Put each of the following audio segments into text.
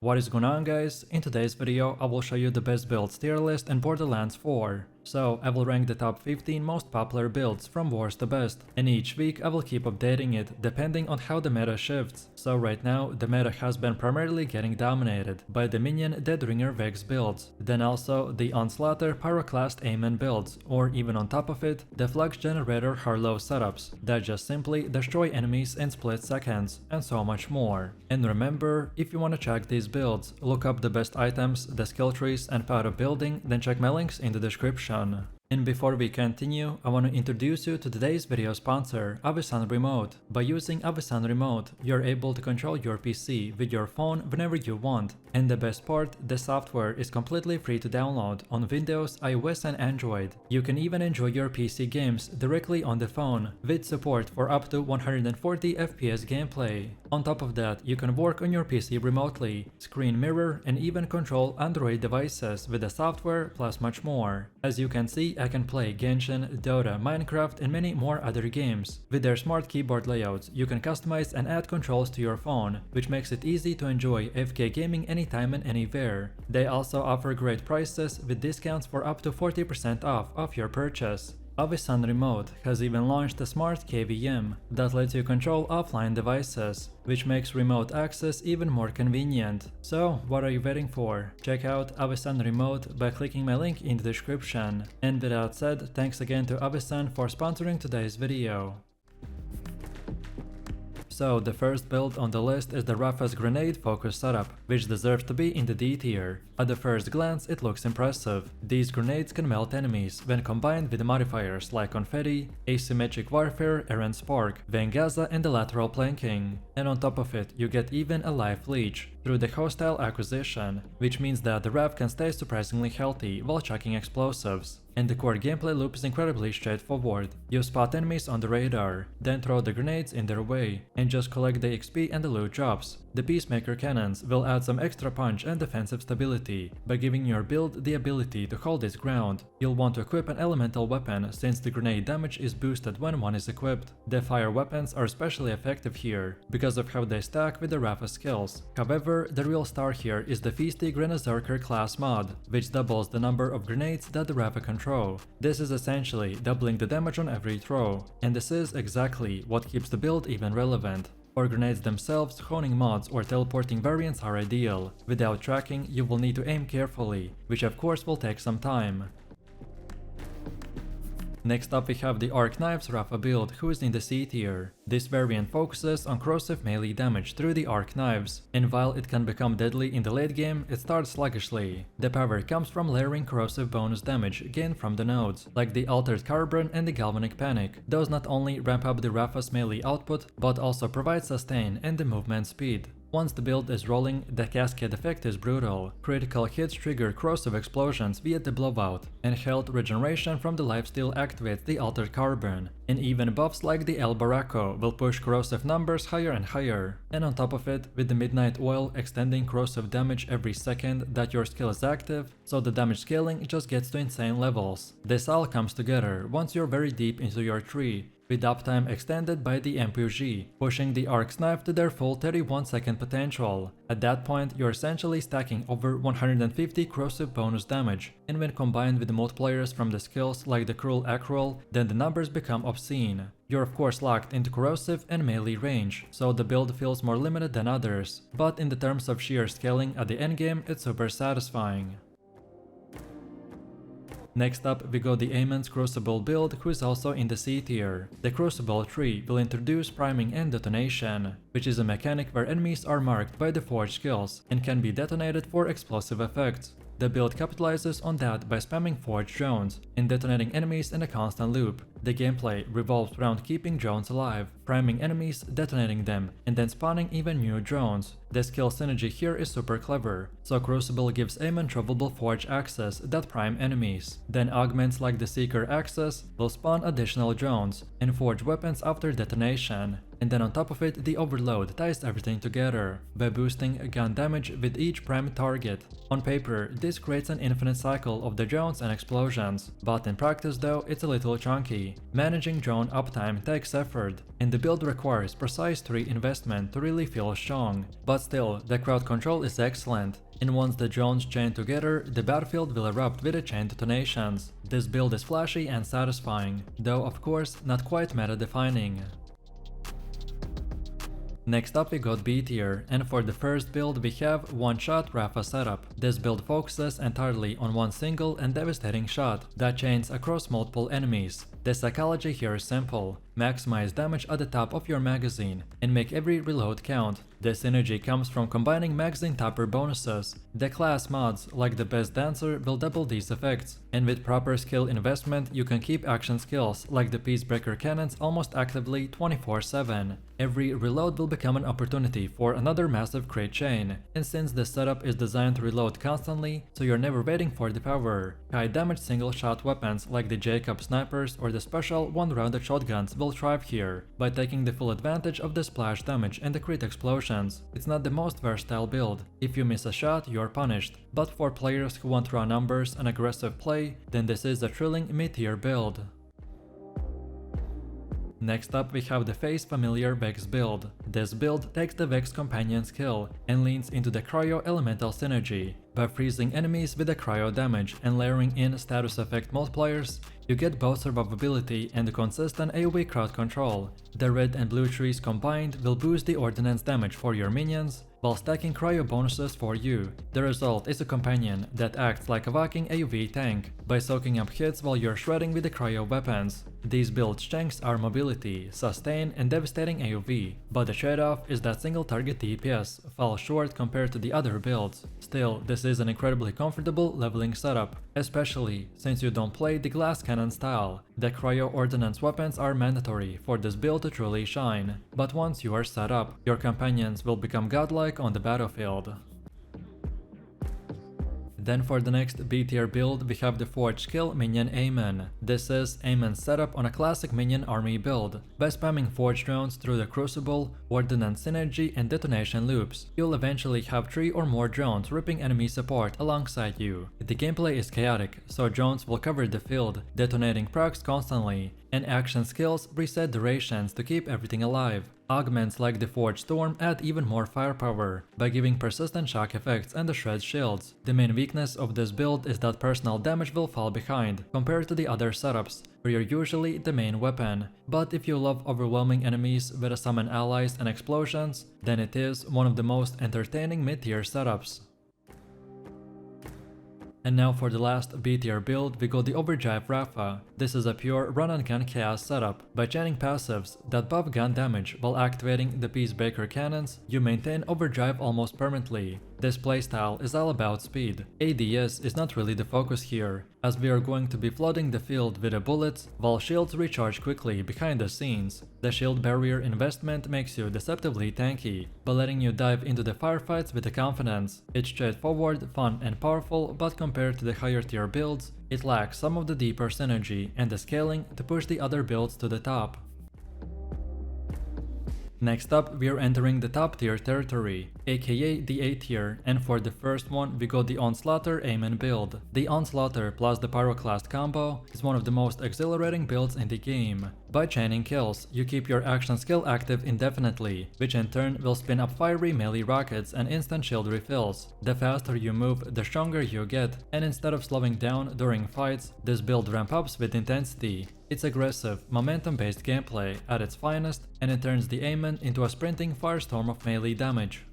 What is going on, guys? In today's video I will show you the best builds tier list in Borderlands 4. So I will rank the top 15 most popular builds from worst to best, and each week I will keep updating it depending on how the meta shifts. So right now the meta has been primarily getting dominated by the Minion Deadringer Vex builds, then also the Onslaughter pyroclast amon builds, or even on top of it the Flux generator harlowe setups that just simply destroy enemies in split seconds, and so much more. And remember, if you want to check these builds, look up the best items, the skill trees and path of building, then check my links in the description. And before we continue, I want to introduce you to today's video sponsor, Avisan Remote. By using Avisan Remote, you're able to control your PC with your phone whenever you want. And the best part, the software is completely free to download on Windows, iOS and Android. You can even enjoy your PC games directly on the phone, with support for up to 140 FPS gameplay. On top of that, you can work on your PC remotely, screen mirror and even control Android devices with the software plus much more. As you can see, I can play Genshin, Dota, Minecraft and many more other games. With their smart keyboard layouts, you can customize and add controls to your phone, which makes it easy to enjoy FK gaming anytime and anywhere. They also offer great prices with discounts for up to 40% off of your purchase. Avisan Remote has even launched a smart KVM that lets you control offline devices, which makes remote access even more convenient. So what are you waiting for? Check out Avisan Remote by clicking my link in the description. And with that said, thanks again to Avisan for sponsoring today's video. So the first build on the list is the Rafa's grenade focus setup, which deserves to be in the D tier. At the first glance it looks impressive. These grenades can melt enemies when combined with modifiers like confetti, asymmetric warfare, errant spark, Vengaza and the lateral planking. And on top of it you get even a life leech through the hostile acquisition, which means that the Raf can stay surprisingly healthy while chucking explosives. And the core gameplay loop is incredibly straightforward. You spot enemies on the radar, then throw the grenades in their way, and just collect the XP and the loot drops. The Peacemaker cannons will add some extra punch and defensive stability by giving your build the ability to hold its ground. You'll want to equip an elemental weapon since the grenade damage is boosted when one is equipped. The fire weapons are especially effective here because of how they stack with the Rafa skills. However, the real star here is the Feisty Grenazerker class mod, which doubles the number of grenades that the Rafa can throw. This is essentially doubling the damage on every throw, and this is exactly what keeps the build even relevant. For grenades themselves, honing mods or teleporting variants are ideal. Without tracking, you will need to aim carefully, which of course will take some time. Next up we have the Arc Knives Rafa build, who is in the C tier. This variant focuses on corrosive melee damage through the Arc Knives, and while it can become deadly in the late game, it starts sluggishly. The power comes from layering corrosive bonus damage gained from the nodes, like the Altered Carbon and the Galvanic Panic. Those not only ramp up the Rafa's melee output, but also provide sustain and the movement speed. Once the build is rolling, the cascade effect is brutal. Critical hits trigger corrosive explosions via the blowout, and health regeneration from the lifesteal activates the Altered Carbon. And even buffs like the El Barraco will push corrosive numbers higher and higher. And on top of it, with the Midnight Oil extending corrosive damage every second that your skill is active, so the damage scaling just gets to insane levels. This all comes together once you're very deep into your tree, with uptime extended by the MPG, pushing the Arc's knife to their full 31-second potential. At that point, you're essentially stacking over 150 corrosive bonus damage, and when combined with the multipliers from the skills like the Cruel Acroll, then the numbers become obscene. You're of course locked into corrosive and melee range, so the build feels more limited than others, but in the terms of sheer scaling at the endgame, it's super satisfying. Next up we got the Amon's Crucible build, who is also in the C tier. The Crucible tree will introduce priming and detonation, which is a mechanic where enemies are marked by the forge skills and can be detonated for explosive effects. The build capitalizes on that by spamming forge drones and detonating enemies in a constant loop. The gameplay revolves around keeping drones alive, priming enemies, detonating them, and then spawning even new drones. The skill synergy here is super clever, so Crucible gives Amon trovable forge access that prime enemies. Then augments like the Seeker access will spawn additional drones and forge weapons after detonation. and then on top of it the overload ties everything together by boosting gun damage with each prime target. On paper, this creates an infinite cycle of the drones and explosions, but in practice though it's a little chunky. Managing drone uptime takes effort, and the build requires precise tree investment to really feel strong, but still the crowd control is excellent. And once the drones chain together, the battlefield will erupt with a chain detonations. This build is flashy and satisfying, though of course not quite meta-defining. Next up we got B tier, and for the first build we have one-shot Rafa setup. This build focuses entirely on one single and devastating shot that chains across multiple enemies. The psychology here is simple: maximize damage at the top of your magazine and make every reload count. This synergy comes from combining magazine topper bonuses. The class mods, like the best dancer, will double these effects, and with proper skill investment you can keep action skills like the peacebreaker cannons almost actively 24/7. Every reload will become an opportunity for another massive crit chain, and since this setup is designed to reload constantly, so you're never waiting for the power, high damage single shot weapons like the Jacob snipers or the special one-rounded shotguns will thrive here by taking the full advantage of the splash damage and the crit explosions. It's not the most versatile build. If you miss a shot, you're punished, but for players who want raw numbers and aggressive play, then this is a thrilling mid-tier build. Next up we have the phamiliar Vex build. This build takes the Vex companion skill and leans into the cryo elemental synergy. By freezing enemies with the cryo damage and layering in status effect multipliers, you get both survivability and consistent AoE crowd control. The red and blue trees combined will boost the ordnance damage for your minions, while stacking cryo bonuses for you. The result is a companion that acts like a walking AoE tank by soaking up hits while you're shredding with the cryo weapons. These build strengths are mobility, sustain and devastating AoE, but the trade-off is that single target DPS falls short compared to the other builds. Still, this is an incredibly comfortable leveling setup, especially since you don't play the glass cannon style. The cryo ordnance weapons are mandatory for this build to truly shine, but once you are set up, your companions will become godlike on the battlefield. Then for the next B tier build we have the forge skill minion Amon. This is Amon's setup on a classic minion army build. By spamming forge drones through the Crucible, ordnance synergy and detonation loops, you'll eventually have 3 or more drones ripping enemy support alongside you. The gameplay is chaotic, so drones will cover the field, detonating procs constantly, and action skills reset durations to keep everything alive. Augments like the Forge Storm add even more firepower by giving persistent shock effects and the shred shields. The main weakness of this build is that personal damage will fall behind compared to the other setups, where you're usually the main weapon. But if you love overwhelming enemies with a summon allies and explosions, then it is one of the most entertaining mid-tier setups. And now for the last B tier build we got the Overdrive Rafa. This is a pure run and gun chaos setup. By chaining passives that buff gun damage while activating the peacebreaker cannons, you maintain overdrive almost permanently. This playstyle is all about speed. ADS is not really the focus here, as we are going to be flooding the field with the bullets while shields recharge quickly behind the scenes. The shield barrier investment makes you deceptively tanky, by letting you dive into the firefights with the confidence. It's straightforward, fun and powerful, but compared to the higher tier builds, it lacks some of the deeper synergy and the scaling to push the other builds to the top. Next up, we are entering the top tier territory, aka the A tier, and for the first one we got the Onslaughter Amon build. The Onslaughter plus the pyroclast combo is one of the most exhilarating builds in the game. By chaining kills, you keep your action skill active indefinitely, which in turn will spin up fiery melee rockets and instant shield refills. The faster you move, the stronger you get, and instead of slowing down during fights, this build ramps up with intensity. It's aggressive, momentum-based gameplay at its finest, and it turns the Amon into a sprinting firestorm of melee damage.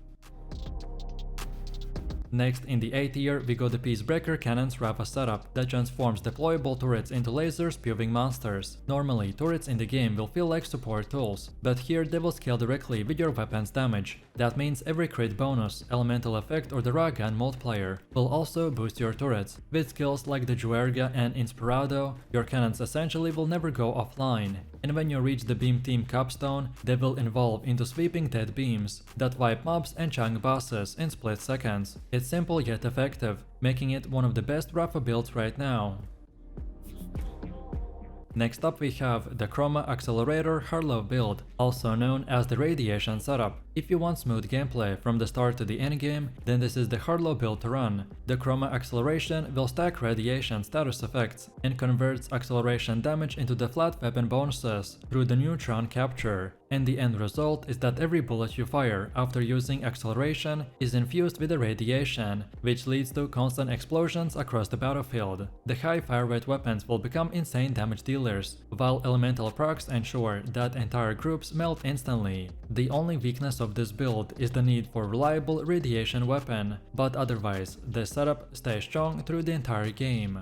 Next, in the A tier, we got the Peacebreaker Cannon's Rafa setup that transforms deployable turrets into laser-spewing monsters. Normally, turrets in the game will feel like support tools, but here they will scale directly with your weapon's damage. That means every crit bonus, elemental effect or the raw gun multiplier will also boost your turrets. With skills like the Juerga and Inspirado, your cannons essentially will never go offline. And when you reach the Beam Team Capstone, they will evolve into sweeping dead beams that wipe mobs and chunk bosses in split seconds. It's simple yet effective, making it one of the best Rafa builds right now. Next up we have the Chroma accelerator harlowe build, also known as the radiation setup. If you want smooth gameplay from the start to the endgame, then this is the harlowe build to run. The Chroma acceleration will stack radiation status effects and converts acceleration damage into the flat weapon bonuses through the neutron capture. And the end result is that every bullet you fire after using acceleration is infused with the radiation, which leads to constant explosions across the battlefield. The high fire rate weapons will become insane damage dealers, while elemental procs ensure that entire groups melt instantly. The only weakness of this build is the need for reliable radiation weapon, but otherwise, the setup stays strong through the entire game.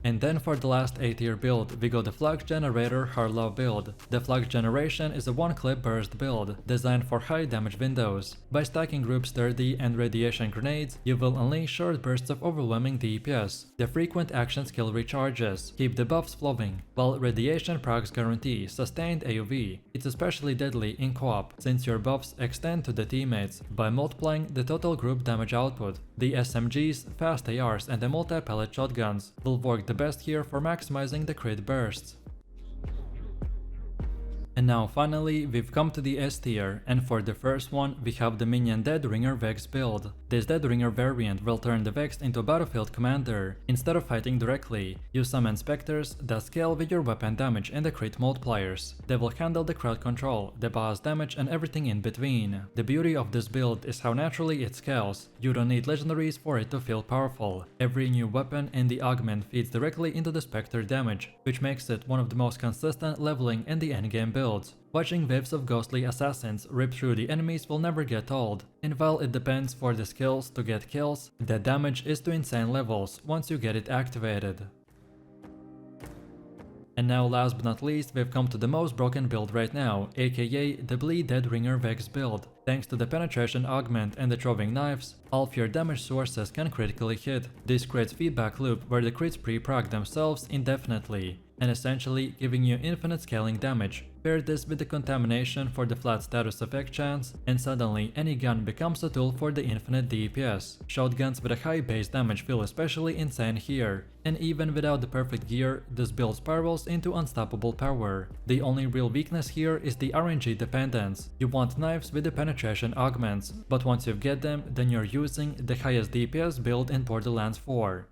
And then for the last A tier build, we got the Flux Generator Harlowe build. The Flux Generation is a one-clip burst build, designed for high damage windows. By stacking group sturdy and radiation grenades, you will unleash short bursts of overwhelming DPS. The frequent action skill recharges keep the buffs flowing, while radiation procs guarantee sustained AoV. It's especially deadly in co-op, since your buffs extend to the teammates by multiplying the total group damage output. The SMGs, fast ARs and the multi-pellet shotguns will work the best here for maximizing the crit bursts. And now finally we've come to the S tier, and for the first one we have the Minion Deadringer Vex build. This Deadringer variant will turn the Vex into a battlefield commander. Instead of fighting directly, you summon specters that scale with your weapon damage and the crit multipliers. They will handle the crowd control, the boss damage and everything in between. The beauty of this build is how naturally it scales. You don't need legendaries for it to feel powerful. Every new weapon in the augment feeds directly into the specter damage, which makes it one of the most consistent leveling in the endgame builds. Watching waves of ghostly assassins rip through the enemies will never get old, and while it depends for the skills to get kills, the damage is to insane levels once you get it activated. And now last but not least, we've come to the most broken build right now, aka the Bleed Deadringer Vex build. Thanks to the penetration augment and the throwing knives, all of your damage sources can critically hit. This creates feedback loop where the crits pre-proc themselves indefinitely, and essentially giving you infinite scaling damage. Pair this with the contamination for the flat status effect chance, and suddenly any gun becomes a tool for the infinite DPS. Shotguns with a high base damage feel especially insane here, and even without the perfect gear, this build spirals into unstoppable power. The only real weakness here is the RNG dependence. You want knives with the penetration augments, but once you get them, then you're using the highest DPS build in Borderlands 4.